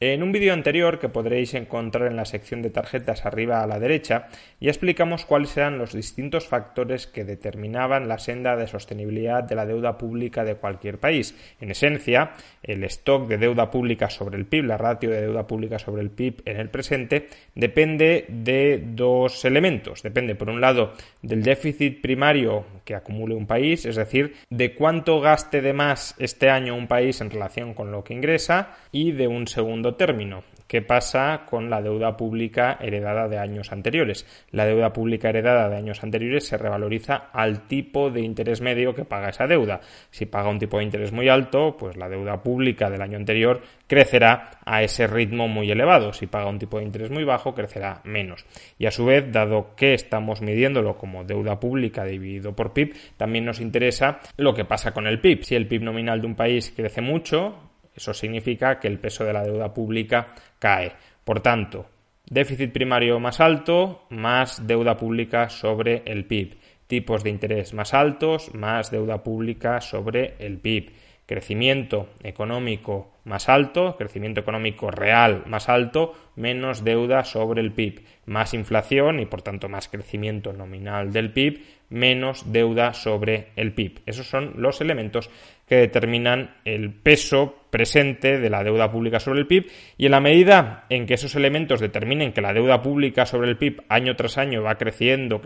En un vídeo anterior que podréis encontrar en la sección de tarjetas arriba a la derecha, ya explicamos cuáles eran los distintos factores que determinaban la senda de sostenibilidad de la deuda pública de cualquier país. En esencia, el stock de deuda pública sobre el PIB, la ratio de deuda pública sobre el PIB en el presente, depende de dos elementos. Depende, por un lado, del déficit primario que acumule un país, es decir, de cuánto gaste de más este año un país en relación con lo que ingresa, y de un segundo término. ¿Qué pasa con la deuda pública heredada de años anteriores? La deuda pública heredada de años anteriores se revaloriza al tipo de interés medio que paga esa deuda. Si paga un tipo de interés muy alto, pues la deuda pública del año anterior crecerá a ese ritmo muy elevado. Si paga un tipo de interés muy bajo, crecerá menos. Y a su vez, dado que estamos midiéndolo como deuda pública dividido por PIB, también nos interesa lo que pasa con el PIB. Si el PIB nominal de un país crece mucho, eso significa que el peso de la deuda pública cae. Por tanto, déficit primario más alto, más deuda pública sobre el PIB. Tipos de interés más altos, más deuda pública sobre el PIB. Crecimiento económico más alto, crecimiento económico real más alto, menos deuda sobre el PIB. Más inflación y, por tanto, más crecimiento nominal del PIB, menos deuda sobre el PIB. Esos son los elementos que determinan el peso presente de la deuda pública sobre el PIB, y en la medida en que esos elementos determinen que la deuda pública sobre el PIB año tras año va creciendo,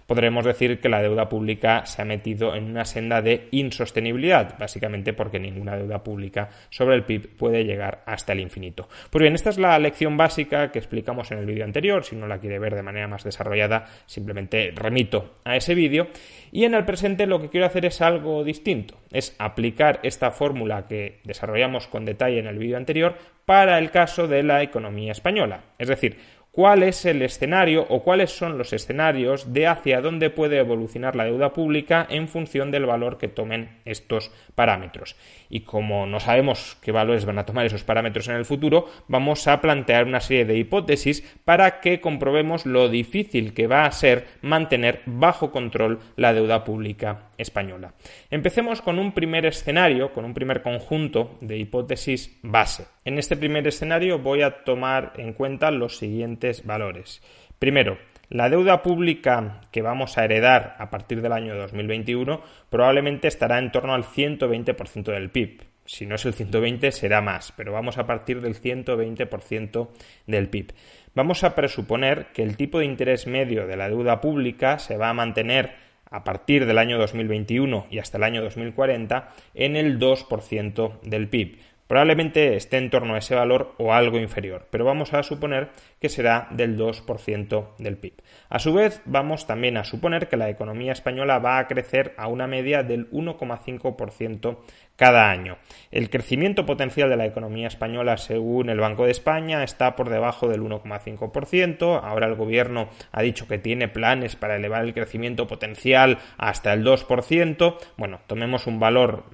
podremos decir que la deuda pública se ha metido en una senda de insostenibilidad, básicamente porque ninguna deuda pública sobre el PIB puede llegar hasta el infinito. Pues bien, esta es la lección básica que explicamos en el vídeo anterior. Si no la quiere ver de manera más desarrollada, simplemente remito a ese vídeo. Y en el presente lo que quiero hacer es algo distinto, es aplicar esta fórmula que desarrollamos con detalle en el vídeo anterior para el caso de la economía española. Es decir, cuál es el escenario o cuáles son los escenarios de hacia dónde puede evolucionar la deuda pública en función del valor que tomen estos parámetros. Y como no sabemos qué valores van a tomar esos parámetros en el futuro, vamos a plantear una serie de hipótesis para que comprobemos lo difícil que va a ser mantener bajo control la deuda pública española. Empecemos con un primer escenario, con un primer conjunto de hipótesis base. En este primer escenario voy a tomar en cuenta los siguientes valores. Primero, la deuda pública que vamos a heredar a partir del año 2021 probablemente estará en torno al 120% del PIB. Si no es el 120 será más, pero vamos a partir del 120% del PIB. Vamos a presuponer que el tipo de interés medio de la deuda pública se va a mantener a partir del año 2021 y hasta el año 2040 en el 2% del PIB. Probablemente esté en torno a ese valor o algo inferior, pero vamos a suponer que será del 2% del PIB. A su vez, vamos también a suponer que la economía española va a crecer a una media del 1,5% cada año. El crecimiento potencial de la economía española, según el Banco de España, está por debajo del 1,5%. Ahora el gobierno ha dicho que tiene planes para elevar el crecimiento potencial hasta el 2%. Bueno, tomemos un valor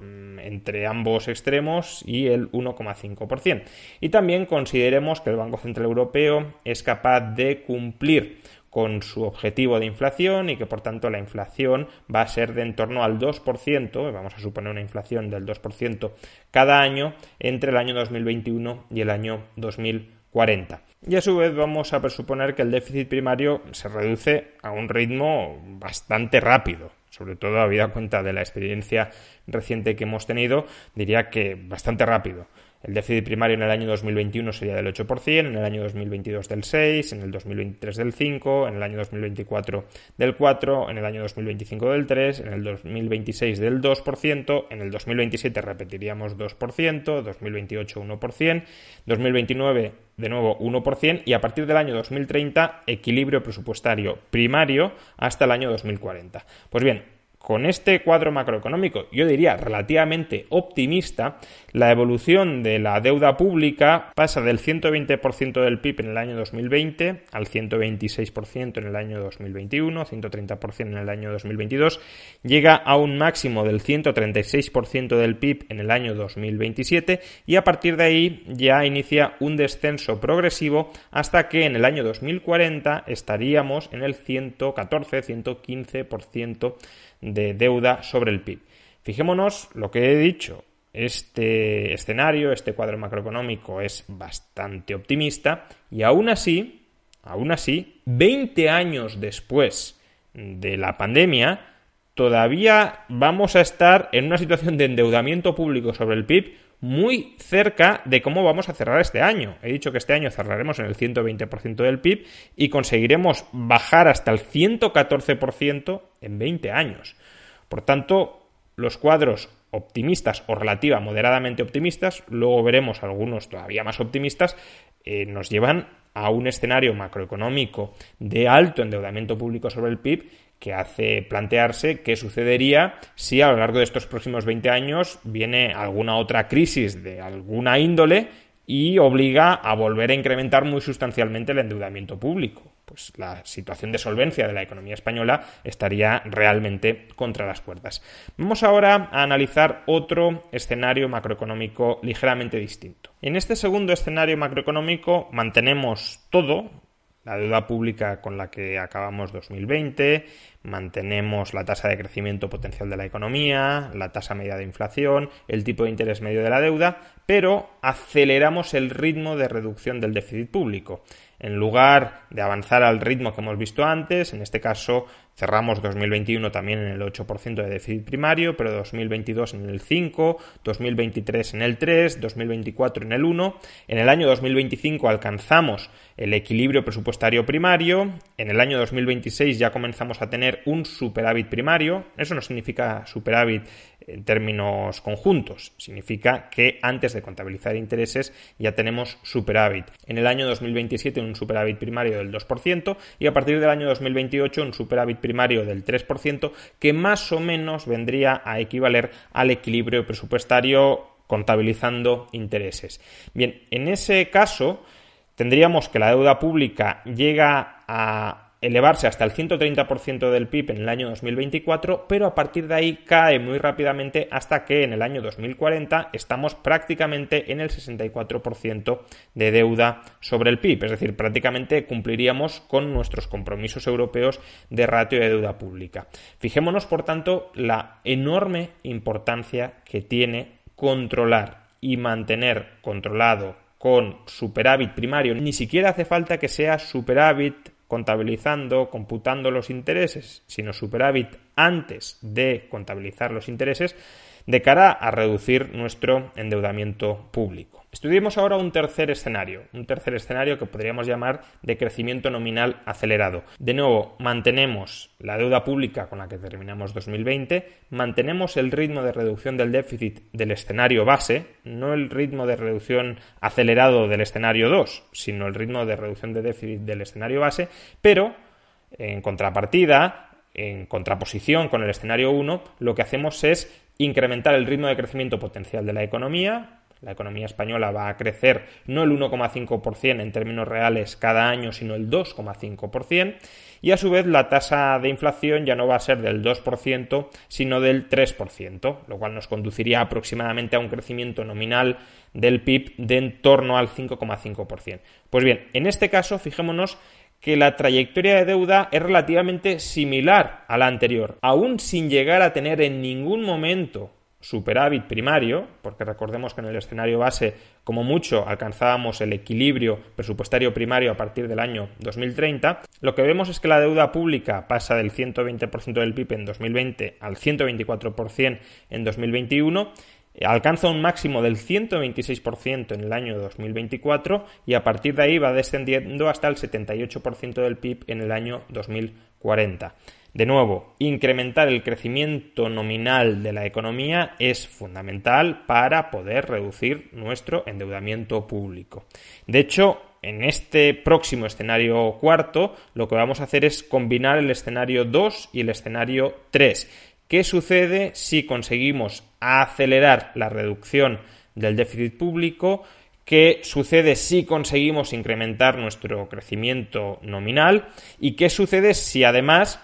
entre ambos extremos y el 1,5%. Y también consideremos que el Banco Central Europeo es capaz de cumplir con su objetivo de inflación y que por tanto la inflación va a ser de en torno al 2%, vamos a suponer una inflación del 2% cada año entre el año 2021 y el año 2040. Y a su vez vamos a presuponer que el déficit primario se reduce a un ritmo bastante rápido. Sobre todo habida cuenta de la experiencia reciente que hemos tenido, diría que bastante rápido. El déficit primario en el año 2021 sería del 8%, en el año 2022 del 6%, en el 2023 del 5%, en el año 2024 del 4%, en el año 2025 del 3%, en el 2026 del 2%, en el 2027 repetiríamos 2%, 2028 1%, 2029 de nuevo 1% y a partir del año 2030 equilibrio presupuestario primario hasta el año 2040. Pues bien, con este cuadro macroeconómico, yo diría relativamente optimista, la evolución de la deuda pública pasa del 120% del PIB en el año 2020 al 126% en el año 2021, 130% en el año 2022, llega a un máximo del 136% del PIB en el año 2027 y a partir de ahí ya inicia un descenso progresivo hasta que en el año 2040 estaríamos en el 114-115% de deuda sobre el PIB. Fijémonos lo que he dicho. este escenario, este cuadro macroeconómico es bastante optimista y aún así, 20 años después de la pandemia, todavía vamos a estar en una situación de endeudamiento público sobre el PIB muy cerca de cómo vamos a cerrar este año. He dicho que este año cerraremos en el 120% del PIB y conseguiremos bajar hasta el 114% en 20 años. Por tanto, los cuadros optimistas o relativa moderadamente optimistas, luego veremos algunos todavía más optimistas, nos llevan a un escenario macroeconómico de alto endeudamiento público sobre el PIB que hace plantearse qué sucedería si a lo largo de estos próximos 20 años viene alguna otra crisis de alguna índole y obliga a volver a incrementar muy sustancialmente el endeudamiento público. Pues la situación de solvencia de la economía española estaría realmente contra las cuerdas. Vamos ahora a analizar otro escenario macroeconómico ligeramente distinto. En este segundo escenario macroeconómico mantenemos todo: la deuda pública con la que acabamos 2020, mantenemos la tasa de crecimiento potencial de la economía, la tasa media de inflación, el tipo de interés medio de la deuda, pero aceleramos el ritmo de reducción del déficit público. En lugar de avanzar al ritmo que hemos visto antes, en este caso cerramos 2021 también en el 8% de déficit primario, pero 2022 en el 5%, 2023 en el 3%, 2024 en el 1%. En el año 2025 alcanzamos el equilibrio presupuestario primario. En el año 2026 ya comenzamos a tener un superávit primario. Eso no significa superávit en términos conjuntos, significa que antes de contabilizar intereses ya tenemos superávit. En el año 2027 un superávit primario del 2% y a partir del año 2028 un superávit primario del 3%, que más o menos vendría a equivaler al equilibrio presupuestario contabilizando intereses. Bien, en ese caso tendríamos que la deuda pública llega a elevarse hasta el 130% del PIB en el año 2024, pero a partir de ahí cae muy rápidamente hasta que en el año 2040 estamos prácticamente en el 64% de deuda sobre el PIB, es decir, prácticamente cumpliríamos con nuestros compromisos europeos de ratio de deuda pública. Fijémonos, por tanto, la enorme importancia que tiene controlar y mantener controlado con superávit primario. Ni siquiera hace falta que sea superávit contabilizando, computando los intereses, sino superávit antes de contabilizar los intereses, de cara a reducir nuestro endeudamiento público. Estudiemos ahora un tercer escenario que podríamos llamar de crecimiento nominal acelerado. De nuevo, mantenemos la deuda pública con la que terminamos 2020, mantenemos el ritmo de reducción del déficit del escenario base, no el ritmo de reducción acelerado del escenario 2, sino el ritmo de reducción de déficit del escenario base, pero en contrapartida, en contraposición con el escenario 1, lo que hacemos es incrementar el ritmo de crecimiento potencial de la economía. La economía española va a crecer no el 1,5% en términos reales cada año, sino el 2,5%. Y a su vez la tasa de inflación ya no va a ser del 2%, sino del 3%, lo cual nos conduciría aproximadamente a un crecimiento nominal del PIB de en torno al 5,5%. Pues bien, en este caso, fijémonos que la trayectoria de deuda es relativamente similar a la anterior, aún sin llegar a tener en ningún momento superávit primario, porque recordemos que en el escenario base, como mucho, alcanzábamos el equilibrio presupuestario primario a partir del año 2030, lo que vemos es que la deuda pública pasa del 120% del PIB en 2020 al 124% en 2021, alcanza un máximo del 126% en el año 2024 y a partir de ahí va descendiendo hasta el 78% del PIB en el año 2040. De nuevo, incrementar el crecimiento nominal de la economía es fundamental para poder reducir nuestro endeudamiento público. De hecho, en este próximo escenario cuarto, lo que vamos a hacer es combinar el escenario 2 y el escenario 3. ¿Qué sucede si conseguimos acelerar la reducción del déficit público? ¿Qué sucede si conseguimos incrementar nuestro crecimiento nominal? ¿Y qué sucede si además,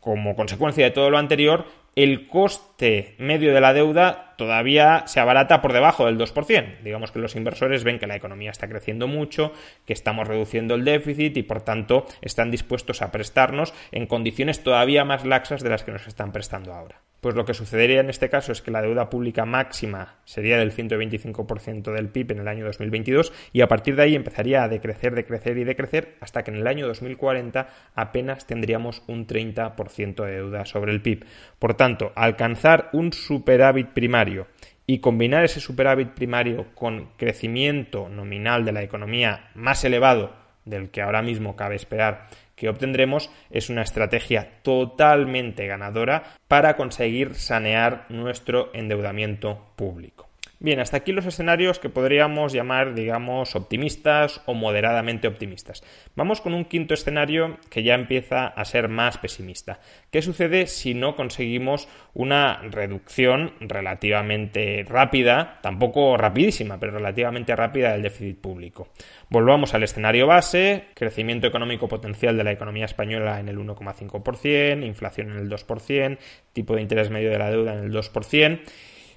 como consecuencia de todo lo anterior, el coste medio de la deuda todavía se abarata por debajo del 2%? Digamos que los inversores ven que la economía está creciendo mucho, que estamos reduciendo el déficit y por tanto están dispuestos a prestarnos en condiciones todavía más laxas de las que nos están prestando ahora. Pues lo que sucedería en este caso es que la deuda pública máxima sería del 125% del PIB en el año 2022 y a partir de ahí empezaría a decrecer hasta que en el año 2040 apenas tendríamos un 30% de deuda sobre el PIB. Por tanto, alcanzar un superávit primario y combinar ese superávit primario con crecimiento nominal de la economía más elevado del que ahora mismo cabe esperar que obtendremos es una estrategia totalmente ganadora para conseguir sanear nuestro endeudamiento público. Bien, hasta aquí los escenarios que podríamos llamar, digamos, optimistas o moderadamente optimistas. Vamos con un quinto escenario que ya empieza a ser más pesimista. ¿Qué sucede si no conseguimos una reducción relativamente rápida, tampoco rapidísima, pero relativamente rápida del déficit público? Volvamos al escenario base, crecimiento económico potencial de la economía española en el 1,5%, inflación en el 2%, tipo de interés medio de la deuda en el 2%,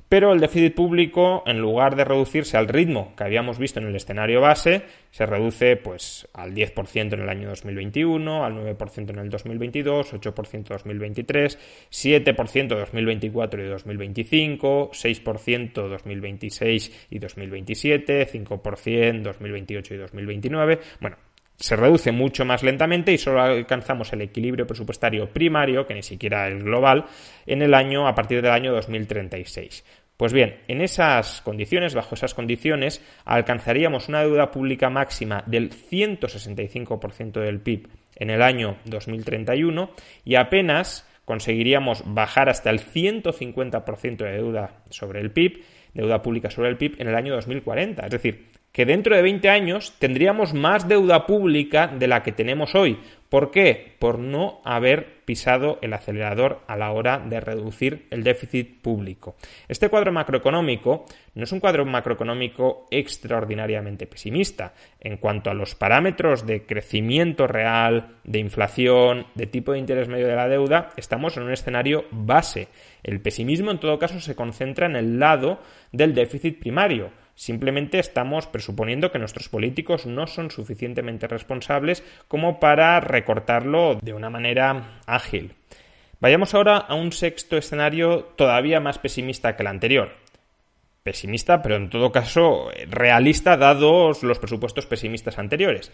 pero el déficit público, en lugar de reducirse al ritmo que habíamos visto en el escenario base, se reduce pues al 10% en el año 2021, al 9% en el 2022, 8% en 2023, 7% en 2024 y 2025, 6% 2026 y 2027, 5% 2028 y 2029. Bueno, se reduce mucho más lentamente y solo alcanzamos el equilibrio presupuestario primario, que ni siquiera el global, a partir del año 2036. Pues bien, bajo esas condiciones, alcanzaríamos una deuda pública máxima del 165% del PIB en el año 2031 y apenas conseguiríamos bajar hasta el 150% de deuda pública sobre el PIB en el año 2040. Es decir, que dentro de 20 años tendríamos más deuda pública de la que tenemos hoy. ¿Por qué? Por no haber pisado el acelerador a la hora de reducir el déficit público. Este cuadro macroeconómico no es un cuadro macroeconómico extraordinariamente pesimista. En cuanto a los parámetros de crecimiento real, de inflación, de tipo de interés medio de la deuda, estamos en un escenario base. El pesimismo, en todo caso, se concentra en el lado del déficit primario. Simplemente estamos presuponiendo que nuestros políticos no son suficientemente responsables como para recortarlo de una manera ágil. Vayamos ahora a un sexto escenario todavía más pesimista que el anterior. Pesimista, pero en todo caso realista dados los presupuestos pesimistas anteriores.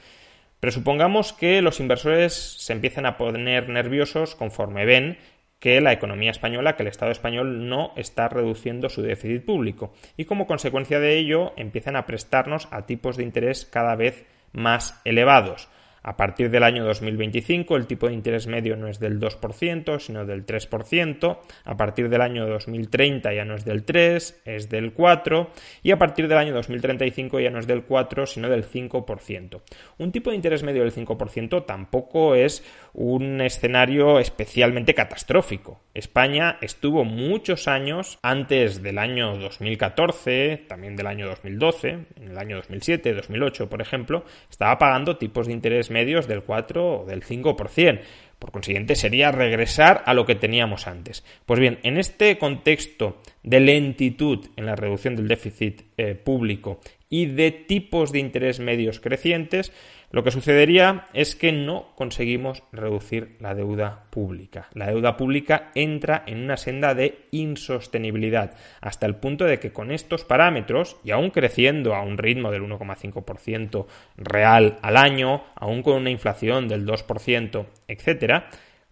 Presupongamos que los inversores se empiezan a poner nerviosos conforme ven que la economía española, que el Estado español no está reduciendo su déficit público y como consecuencia de ello empiezan a prestarnos a tipos de interés cada vez más elevados. A partir del año 2025 el tipo de interés medio no es del 2%, sino del 3%. A partir del año 2030 ya no es del 3%, es del 4%. Y a partir del año 2035 ya no es del 4%, sino del 5%. Un tipo de interés medio del 5% tampoco es un escenario especialmente catastrófico. España estuvo muchos años antes del año 2014, también del año 2012, en el año 2007, 2008, por ejemplo, estaba pagando tipos de interés medios del 4 o del 5%. Por consiguiente, sería regresar a lo que teníamos antes. Pues bien, en este contexto de lentitud en la reducción del déficit público y de tipos de interés medios crecientes, lo que sucedería es que no conseguimos reducir la deuda pública. La deuda pública entra en una senda de insostenibilidad, hasta el punto de que con estos parámetros, y aún creciendo a un ritmo del 1,5% real al año, aún con una inflación del 2%, etc.,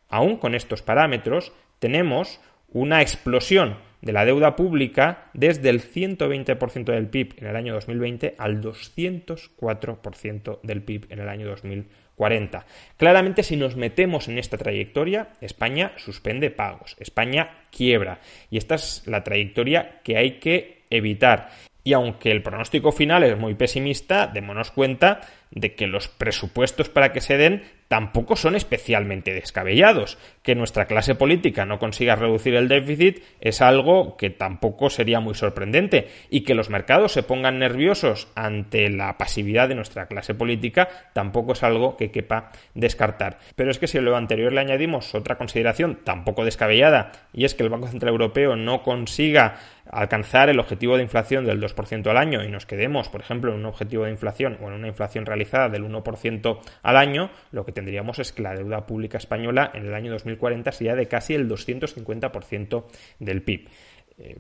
aún con estos parámetros tenemos una explosión de la deuda pública desde el 120% del PIB en el año 2020 al 204% del PIB en el año 2040. Claramente, si nos metemos en esta trayectoria, España suspende pagos, España quiebra, y esta es la trayectoria que hay que evitar. Y aunque el pronóstico final es muy pesimista, démonos cuenta de que los presupuestos para que se den tampoco son especialmente descabellados. Que nuestra clase política no consiga reducir el déficit es algo que tampoco sería muy sorprendente, y que los mercados se pongan nerviosos ante la pasividad de nuestra clase política tampoco es algo que quepa descartar. Pero es que si a lo anterior le añadimos otra consideración tampoco descabellada, y es que el Banco Central Europeo no consiga alcanzar el objetivo de inflación del 2% al año y nos quedemos, por ejemplo, en un objetivo de inflación o en una inflación realizada del 1% al año, lo que tendríamos es que la deuda pública española en el año 2040 sería de casi el 250% del PIB.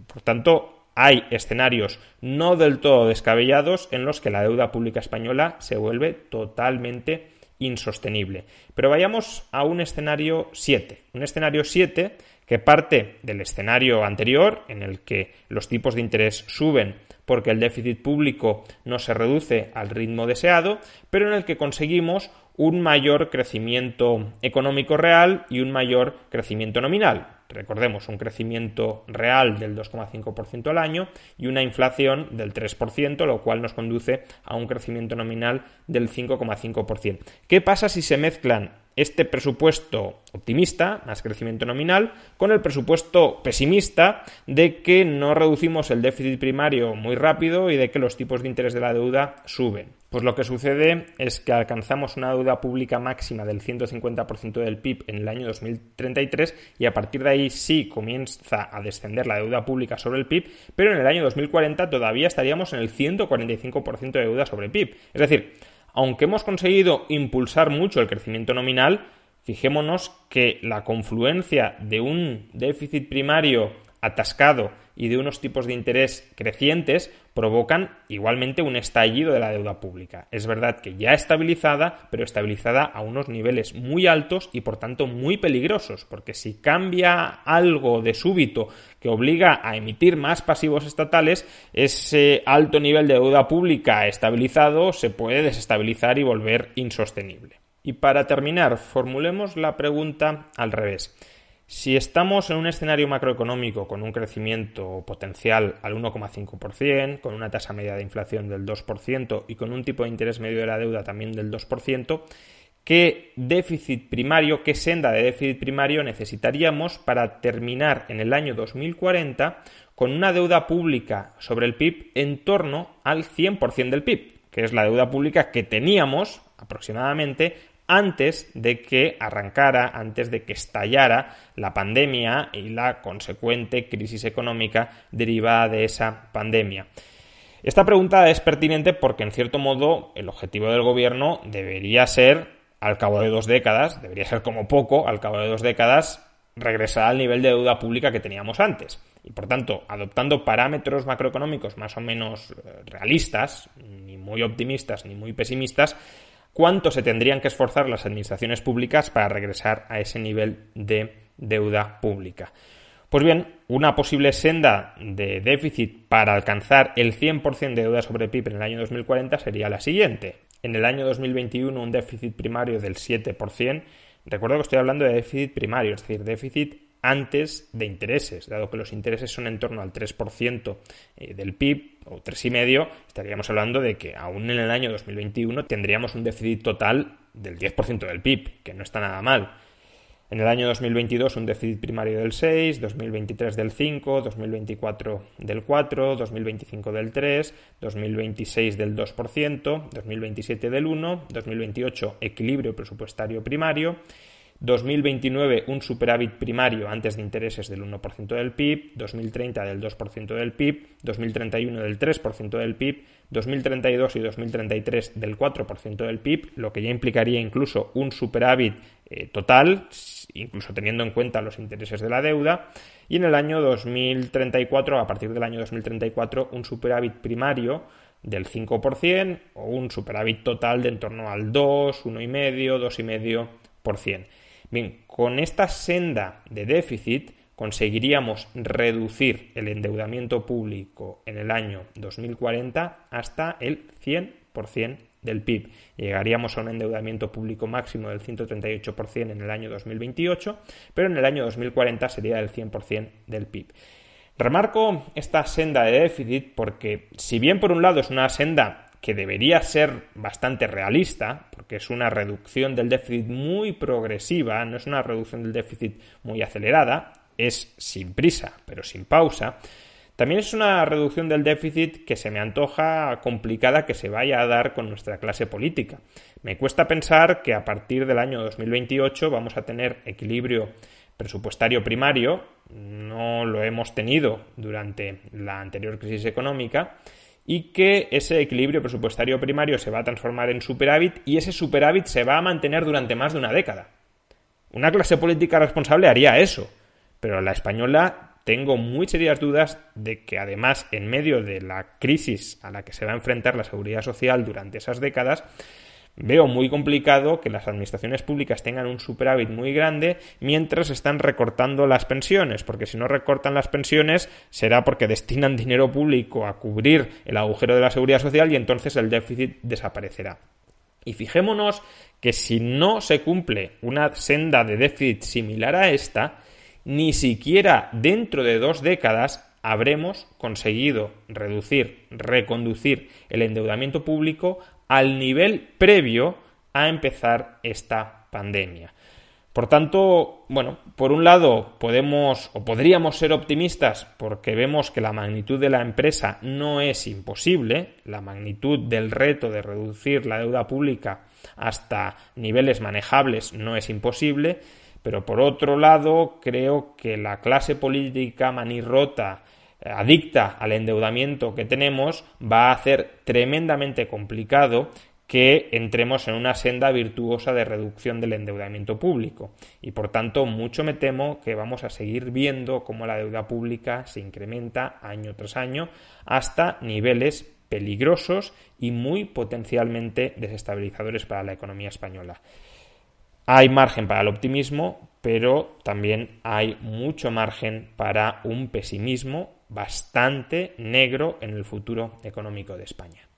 Por tanto, hay escenarios no del todo descabellados en los que la deuda pública española se vuelve totalmente insostenible. Pero vayamos a un escenario 7. Un escenario 7 que parte del escenario anterior, en el que los tipos de interés suben porque el déficit público no se reduce al ritmo deseado, pero en el que conseguimos un mayor crecimiento económico real y un mayor crecimiento nominal. Recordemos, un crecimiento real del 2,5% al año y una inflación del 3%, lo cual nos conduce a un crecimiento nominal del 5,5%. ¿Qué pasa si se mezclan este presupuesto optimista, más crecimiento nominal, con el presupuesto pesimista de que no reducimos el déficit primario muy rápido y de que los tipos de interés de la deuda suben? Pues lo que sucede es que alcanzamos una deuda pública máxima del 150% del PIB en el año 2033 y a partir de ahí sí comienza a descender la deuda pública sobre el PIB, pero en el año 2040 todavía estaríamos en el 145% de deuda sobre PIB. Es decir, aunque hemos conseguido impulsar mucho el crecimiento nominal, fijémonos que la confluencia de un déficit primario atascado y de unos tipos de interés crecientes provocan igualmente un estallido de la deuda pública. Es verdad que ya estabilizada, pero estabilizada a unos niveles muy altos y por tanto muy peligrosos, porque si cambia algo de súbito que obliga a emitir más pasivos estatales, ese alto nivel de deuda pública estabilizado se puede desestabilizar y volver insostenible. Y para terminar, formulemos la pregunta al revés. Si estamos en un escenario macroeconómico con un crecimiento potencial al 1,5%, con una tasa media de inflación del 2% y con un tipo de interés medio de la deuda también del 2%, ¿qué déficit primario, qué senda de déficit primario necesitaríamos para terminar en el año 2040 con una deuda pública sobre el PIB en torno al 100% del PIB, que es la deuda pública que teníamos aproximadamente antes de que arrancara, antes de que estallara la pandemia y la consecuente crisis económica derivada de esa pandemia? Esta pregunta es pertinente porque, en cierto modo, el objetivo del gobierno debería ser, al cabo de 2 décadas, debería ser como poco, al cabo de 2 décadas, regresar al nivel de deuda pública que teníamos antes. Y, por tanto, adoptando parámetros macroeconómicos más o menos realistas, ni muy optimistas ni muy pesimistas, ¿cuánto se tendrían que esforzar las administraciones públicas para regresar a ese nivel de deuda pública? Pues bien, una posible senda de déficit para alcanzar el 100% de deuda sobre PIB en el año 2040 sería la siguiente. En el año 2021 un déficit primario del 7%. Recuerdo que estoy hablando de déficit primario, es decir, déficit antes de intereses. Dado que los intereses son en torno al 3% del PIB, o 3,5%, estaríamos hablando de que aún en el año 2021 tendríamos un déficit total del 10% del PIB, que no está nada mal. En el año 2022 un déficit primario del 6%, 2023 del 5%, 2024 del 4%, 2025 del 3%, 2026 del 2%, 2027 del 1%, 2028 equilibrio presupuestario primario, 2029 un superávit primario antes de intereses del 1% del PIB, 2030 del 2% del PIB, 2031 del 3% del PIB, 2032 y 2033 del 4% del PIB, lo que ya implicaría incluso un superávit total, incluso teniendo en cuenta los intereses de la deuda, y en el año 2034, a partir del año 2034, un superávit primario del 5% o un superávit total de en torno al 2, 1,5, 2,5%. Bien, con esta senda de déficit conseguiríamos reducir el endeudamiento público en el año 2040 hasta el 100% del PIB. Llegaríamos a un endeudamiento público máximo del 138% en el año 2028, pero en el año 2040 sería del 100% del PIB. Remarco esta senda de déficit porque, si bien por un lado es una senda que debería ser bastante realista, porque es una reducción del déficit muy progresiva, no es una reducción del déficit muy acelerada, es sin prisa, pero sin pausa, también es una reducción del déficit que se me antoja complicada que se vaya a dar con nuestra clase política. Me cuesta pensar que a partir del año 2028 vamos a tener equilibrio presupuestario primario, no lo hemos tenido durante la anterior crisis económica, y que ese equilibrio presupuestario primario se va a transformar en superávit y ese superávit se va a mantener durante más de una década. Una clase política responsable haría eso, pero la española tengo muy serias dudas de que además en medio de la crisis a la que se va a enfrentar la seguridad social durante esas décadas, veo muy complicado que las administraciones públicas tengan un superávit muy grande mientras están recortando las pensiones, porque si no recortan las pensiones será porque destinan dinero público a cubrir el agujero de la seguridad social y entonces el déficit desaparecerá. Y fijémonos que si no se cumple una senda de déficit similar a esta, ni siquiera dentro de 2 décadas habremos conseguido reconducir el endeudamiento público al nivel previo a empezar esta pandemia. Por tanto, bueno, por un lado podríamos ser optimistas porque vemos que la magnitud de la empresa no es imposible, la magnitud del reto de reducir la deuda pública hasta niveles manejables no es imposible, pero por otro lado creo que la clase política manirrota adicta al endeudamiento que tenemos va a hacer tremendamente complicado que entremos en una senda virtuosa de reducción del endeudamiento público y por tanto mucho me temo que vamos a seguir viendo cómo la deuda pública se incrementa año tras año hasta niveles peligrosos y muy potencialmente desestabilizadores para la economía española. Hay margen para el optimismo, pero también hay mucho margen para un pesimismo bastante negro en el futuro económico de España.